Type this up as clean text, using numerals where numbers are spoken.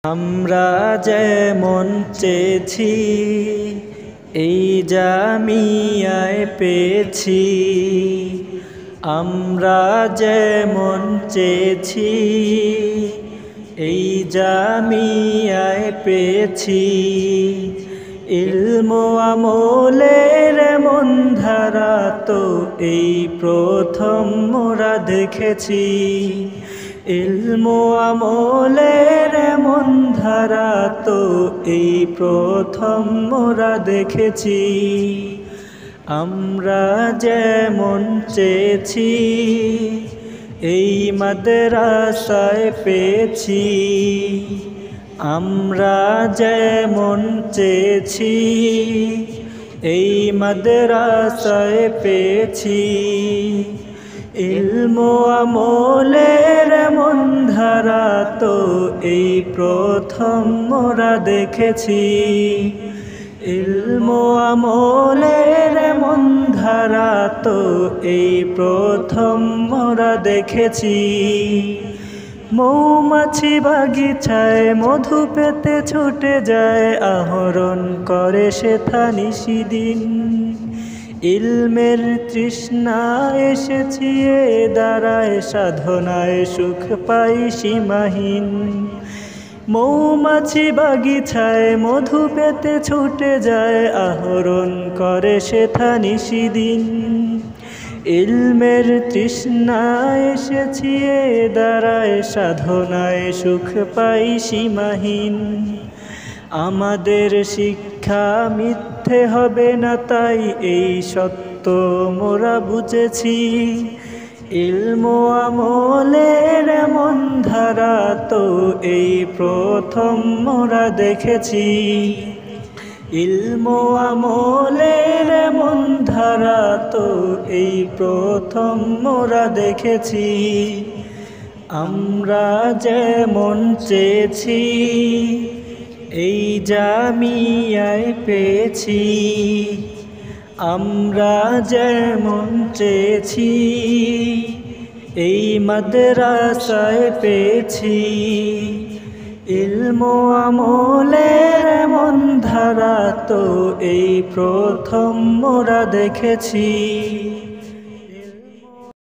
আমরা যেমন চেয়েছি এই জামিয়ায় পেয়েছি। আমরা যেমন চেয়েছি এই জামিয়ায় পেয়েছি। ইলম আমলের এমন ধারা তো এই প্রথম মোরা দেখেছি। ইলম আমলের এমন ধারা তো এই প্রথম মোরা দেখেছি। আমরা যেমন চেয়েছি এই মাদ্রাসায় পেয়েছি। আমরা যেমন চেয়েছি এই মাদ্রাসায় পেয়েছি। ইলম আমলের এমন ধারা তো এই প্রথম মোরা দেখেছি। ইলম আমলের এমন ধারা তো এই প্রথম মোরা দেখেছি। মৌমাছি বাগিচায় মধু পেতে ছুটে যায়, আহরণ করে সেথা নিশিদিন। ইলমের তৃষ্ণা এসেছি এ দ্বারায়, সাধনায় সুখ পাই সীমাহীন। মৌমাছি বাগিচায় মধু পেতে ছুটে যায়, আহরণ করে সেথা নিশিদিন। ইলমের তৃষ্ণা এসেছি এ দ্বারায়, সাধনায় সুখ পাই সীমাহীন। আমাদের শিক্ষা মিথ্যে হবে না, তাই এই সত্য মোরা বুঝেছি। ইলম আমলের এমন ধারা তো এই প্রথম মোরা দেখেছি। ইলম আমলের এমন ধারা তো এই প্রথম মোরা দেখেছি। আমরা যেমন চেয়েছি এই জামিয়ায় পেয়েছি। আমরা যেমন চেয়েছি এই মাদ্রাসায় পেয়েছি। ইলম আমলের এমন ধারা তো এই প্রথম মোরা দেখেছি।